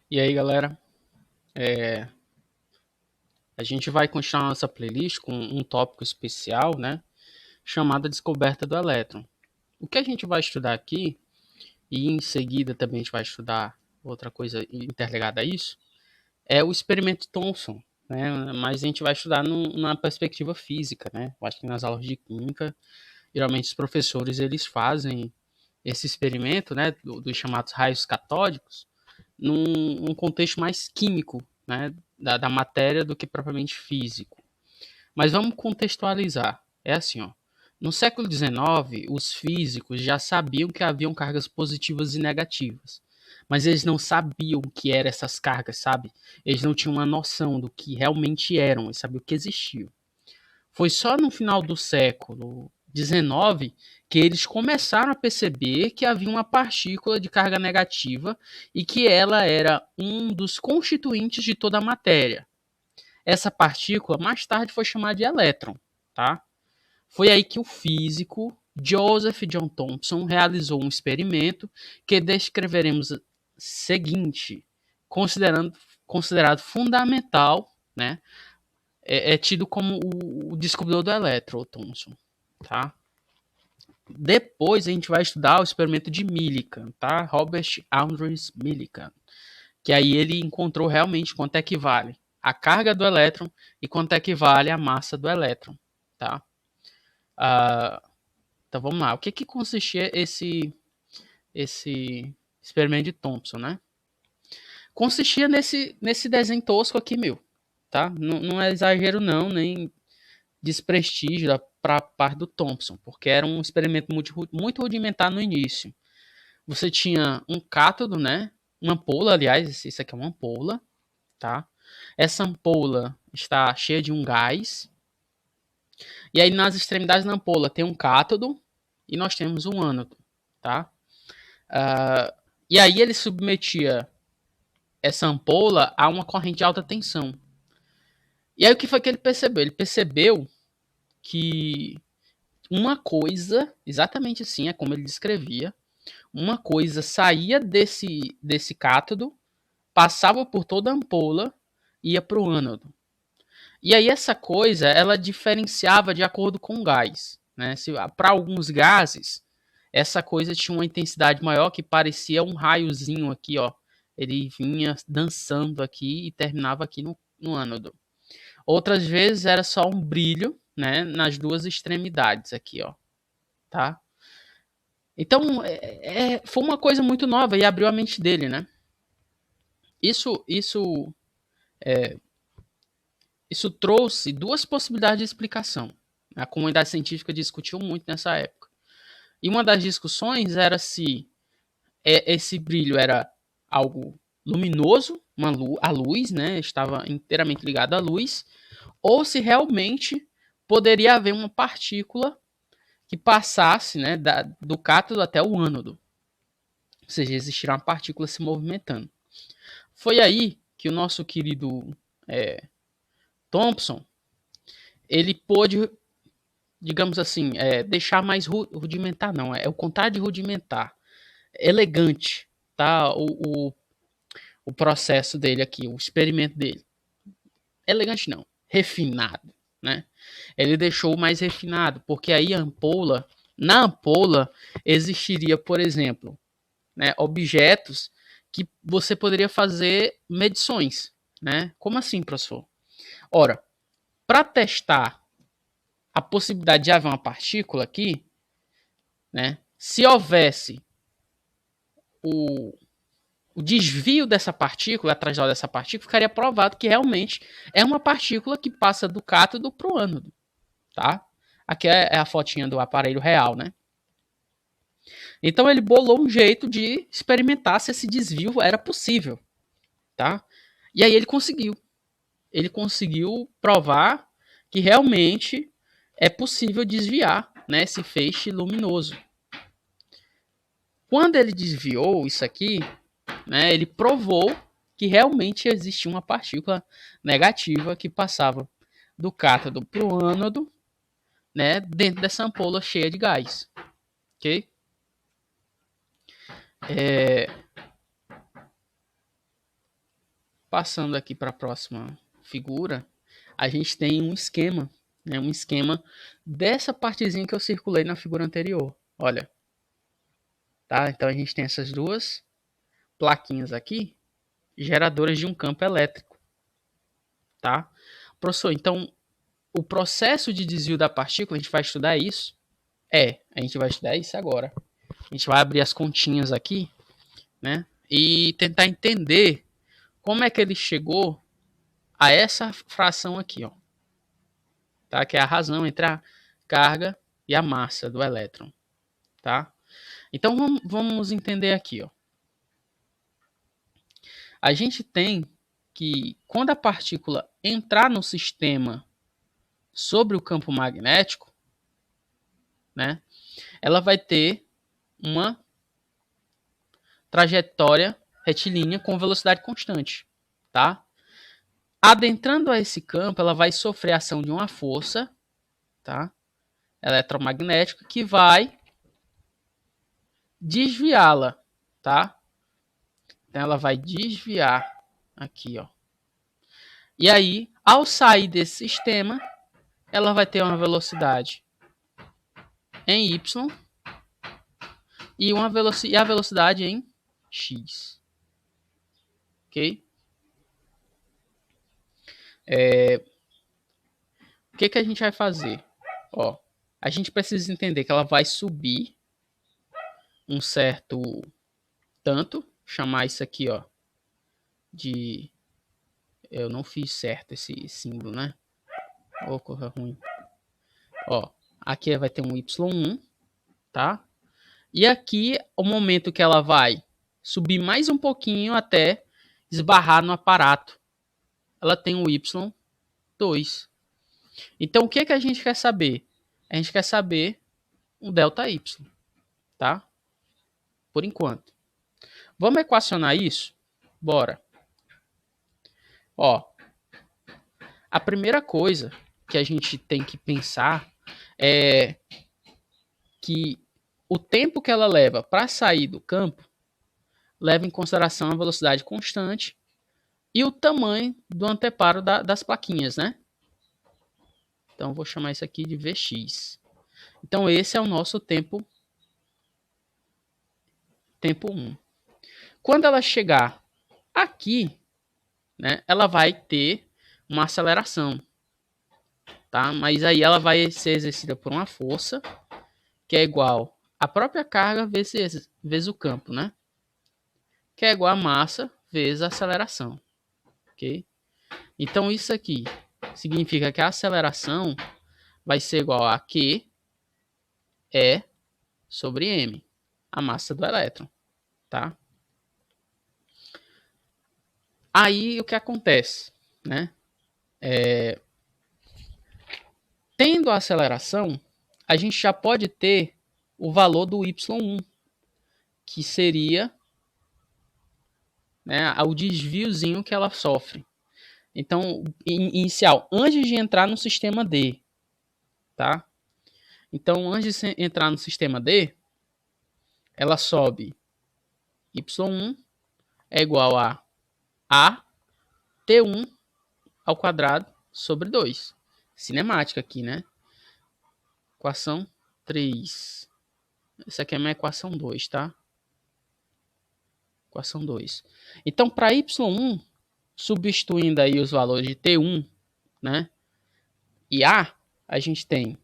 E aí, galera, a gente vai continuar nossa playlist com um tópico especial, né, chamado Descoberta do Elétron. O que a gente vai estudar aqui, e em seguida também a gente vai estudar outra coisa interligada a isso, é o experimento de Thomson, né, mas a gente vai estudar na perspectiva física, né. Eu acho que nas aulas de química, geralmente os professores eles fazem esse experimento, né, dos chamados raios catódicos, num contexto mais químico, né, da matéria do que propriamente físico. Mas vamos contextualizar. É assim, ó. No século XIX, os físicos já sabiam que haviam cargas positivas e negativas. Mas eles não sabiam o que eram essas cargas, sabe? Eles não tinham uma noção do que realmente eram, eles sabiam que existiam. Foi só no final do século XIX que eles começaram a perceber que havia uma partícula de carga negativa e que ela era um dos constituintes de toda a matéria. Essa partícula mais tarde foi chamada de elétron, tá? Foi aí que o físico Joseph John Thomson realizou um experimento que descreveremos seguinte, considerado fundamental, né, é tido como o descobridor do elétron, o Thomson, tá? Depois a gente vai estudar o experimento de Millikan, tá? Robert Andrews Millikan, que aí ele encontrou realmente quanto equivale a carga do elétron e quanto equivale a massa do elétron, tá? Ah, então vamos lá. O que consistia esse experimento de Thomson, né? Consistia nesse desenho tosco aqui, meu, tá? Não é exagero não, nem desprestígio para a parte do Thomson, porque era um experimento muito rudimentar no início. Você tinha um cátodo, né? Uma ampola, aliás, isso aqui é uma ampola, tá? Essa ampola está cheia de um gás. E aí nas extremidades da ampola tem um cátodo e nós temos um ânodo, tá? E aí ele submetia essa ampola a uma corrente de alta tensão. E aí o que foi que ele percebeu? Ele percebeu que uma coisa, exatamente assim, é como ele descrevia, uma coisa saía desse cátodo, passava por toda a ampola e ia para o ânodo. E aí essa coisa, ela diferenciava de acordo com o gás. Né? Para alguns gases, essa coisa tinha uma intensidade maior que parecia um raiozinho aqui, ó. Ele vinha dançando aqui e terminava aqui no ânodo. Outras vezes era só um brilho, né, nas duas extremidades aqui, ó, tá? Então, foi uma coisa muito nova e abriu a mente dele, né? Isso, isso trouxe duas possibilidades de explicação. A comunidade científica discutiu muito nessa época. E uma das discussões era se esse brilho era algo luminoso, a luz, né, estava inteiramente ligado à luz, ou se realmente poderia haver uma partícula que passasse, né, do cátodo até o ânodo. Ou seja, existirá uma partícula se movimentando. Foi aí que o nosso querido Thomson, ele pôde, digamos assim, deixar mais rudimentar, não, é o contrário de rudimentar, elegante, tá? O processo dele aqui, o experimento dele. Elegante não, refinado, né? Ele deixou mais refinado, porque aí na ampola existiria, por exemplo, né, objetos que você poderia fazer medições, né? Como assim, professor? Ora, para testar a possibilidade de haver uma partícula aqui, né? Se houvesse o, o desvio dessa partícula, a trajetória dessa partícula, ficaria provado que realmente é uma partícula que passa do cátodo para o ânodo, tá? Aqui é a fotinha do aparelho real, né? Então ele bolou um jeito de experimentar se esse desvio era possível, tá? E aí ele conseguiu. Ele conseguiu provar que realmente é possível desviar, né, esse feixe luminoso. Quando ele desviou isso aqui, né, ele provou que realmente existia uma partícula negativa que passava do cátodo para o ânodo, né, dentro dessa ampola cheia de gás. Ok? passando aqui para a próxima figura, a gente tem um esquema, né? Um esquema dessa partezinha que eu circulei na figura anterior. Olha, tá? Então a gente tem essas duas plaquinhas aqui, geradoras de um campo elétrico, tá? Professor, então o processo de desvio da partícula, a gente vai estudar isso? A gente vai estudar isso agora. A gente vai abrir as continhas aqui, né? E tentar entender como é que ele chegou a essa fração aqui, ó. Tá? Que é a razão entre a carga e a massa do elétron, tá? Então vamos entender aqui, ó. A gente tem que quando a partícula entrar no sistema sobre o campo magnético, né? Ela vai ter uma trajetória retilínea com velocidade constante, tá? Adentrando a esse campo, ela vai sofrer a ação de uma força, tá? Eletromagnética que vai desviá-la, tá? Então ela vai desviar aqui, ó. E aí, ao sair desse sistema, ela vai ter uma velocidade em y e a velocidade em x, ok? O que a gente vai fazer? Ó, a gente precisa entender que ela vai subir um certo tanto, chamar isso aqui, ó, de... Eu não fiz certo esse símbolo, né? Ô, coisa ruim. Ó, aqui vai ter um y1, tá? E aqui, o momento que ela vai subir mais um pouquinho até esbarrar no aparato, ela tem um y2. Então, o que a gente quer saber? A gente quer saber um ΔY, tá? Por enquanto. Vamos equacionar isso? Bora. Ó, a primeira coisa que a gente tem que pensar é que o tempo que ela leva para sair do campo leva em consideração a velocidade constante e o tamanho do anteparo das plaquinhas, né? Então, vou chamar isso aqui de Vx. Então, esse é o nosso tempo 1. Quando ela chegar aqui, né, ela vai ter uma aceleração, tá? Mas aí ela vai ser exercida por uma força que é igual à própria carga vezes o campo, né? Que é igual a massa vezes a aceleração, ok? Então, isso aqui significa que a aceleração vai ser igual a Q E sobre M, a massa do elétron, tá? Aí, o que acontece, né? Tendo a aceleração, a gente já pode ter o valor do y1, que seria, né, o desviozinho que ela sofre. Então, inicial, antes de entrar no sistema D, tá? Então, antes de entrar no sistema D, ela sobe y1 é igual a T1 ao quadrado sobre 2. Cinemática aqui, né? Equação 3. Essa aqui é a minha equação 2, tá? Equação 2. Então, para y1, substituindo aí os valores de T1, né? E a gente tem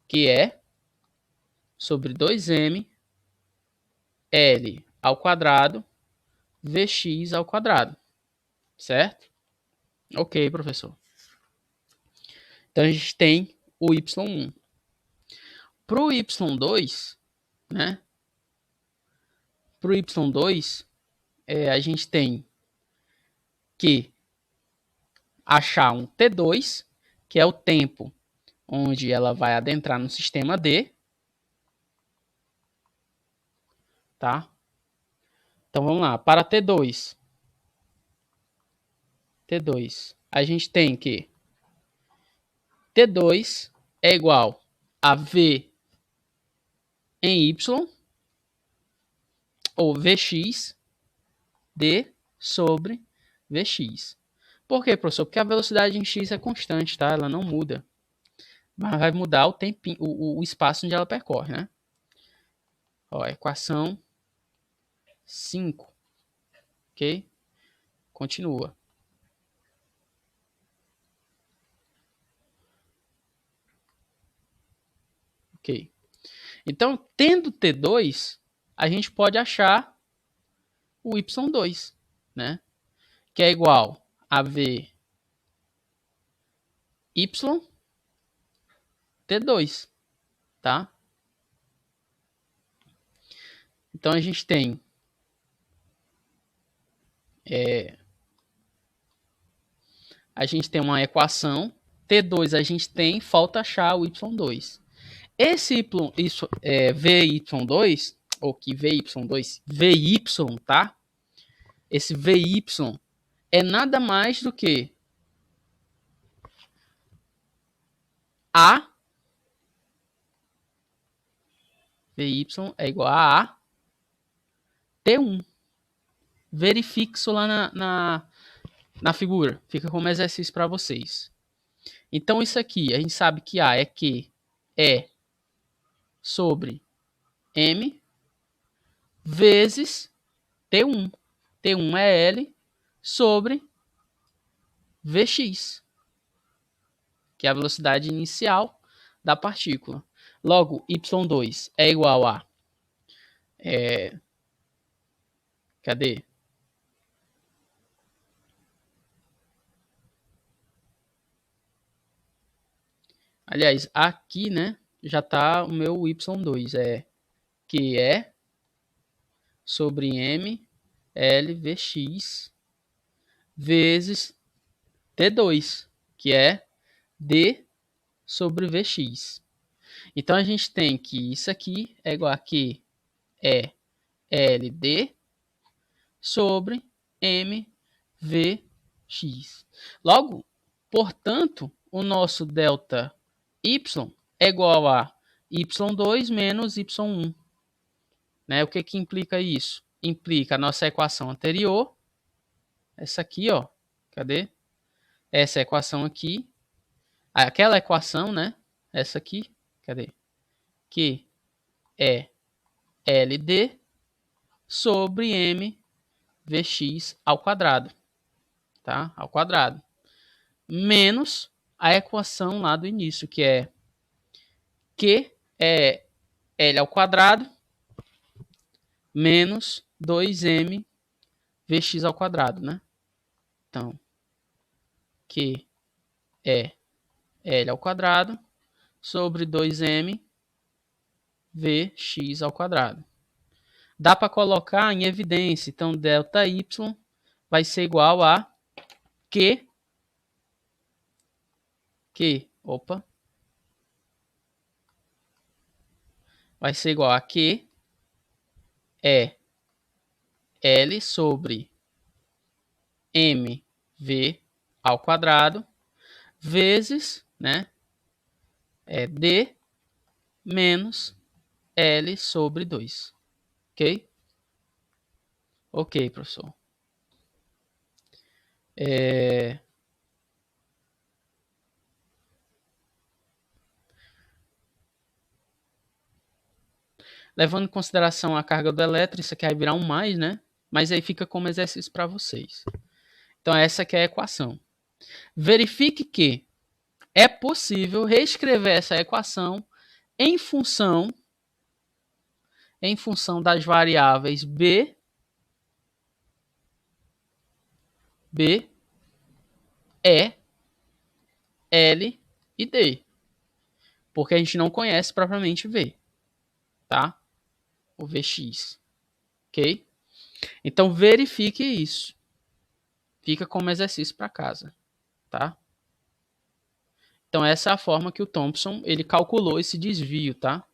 que é sobre 2m L ao quadrado Vx ao quadrado. Certo? Ok, professor. Então, a gente tem o y1. Para o y2, né? Para o y2, a gente tem que achar um T2, que é o tempo onde ela vai adentrar no sistema D, tá? Então vamos lá, para T2, a gente tem que T2 é igual a V em Y, ou Vx, D sobre Vx. Por quê, professor? Porque a velocidade em x é constante, tá? Ela não muda. Mas vai mudar o tempo, o espaço onde ela percorre, né? Ó, equação 5. Ok? Continua. Ok. Então, tendo T2, a gente pode achar o Y2, né? Que é igual a V Y T2, tá? Então, a gente tem uma equação, T2 a gente tem, falta achar o Y2. Esse VY2, ou que VY2, VY, tá? Esse VY é nada mais do que A, VY é igual a T1. Verifique isso lá na figura. Fica como exercício para vocês. Então, isso aqui, a gente sabe que A é Q é sobre M vezes T1. T1 é L sobre Vx, que é a velocidade inicial da partícula. Logo, y2 é igual a... cadê? Aliás, aqui, né, já está o meu y2. É que é sobre m L Vx vezes T2, que é D sobre Vx. Então, a gente tem que isso aqui é igual a Q é LD sobre MVX. Logo, portanto, o nosso delta Y é igual a Y2 menos Y1. Né? O que que implica isso? Implica a nossa equação anterior, essa aqui, ó. Cadê? Essa equação aqui. Aquela equação, né? Essa aqui. Cadê? Que é LD sobre MVX ao quadrado. Tá? Ao quadrado. Menos a equação lá do início, que é Q é L ao quadrado menos 2m Vx ao quadrado, né? Então, Q é L ao quadrado sobre 2m Vx ao quadrado. Dá para colocar em evidência, então, delta Y vai ser igual a Q, vai ser igual a Q é L sobre mv ao quadrado vezes, né, D menos L sobre 2. Ok? Ok, professor. Levando em consideração a carga do elétron, isso aqui vai virar um mais, né? Mas aí fica como exercício para vocês. Então, essa aqui é a equação. Verifique que é possível reescrever essa equação em função das variáveis B, E, L e D. Porque a gente não conhece propriamente V, tá? O Vx, ok? Então, verifique isso. Fica como exercício para casa, tá? Então, essa é a forma que o Thomson ele calculou esse desvio, tá?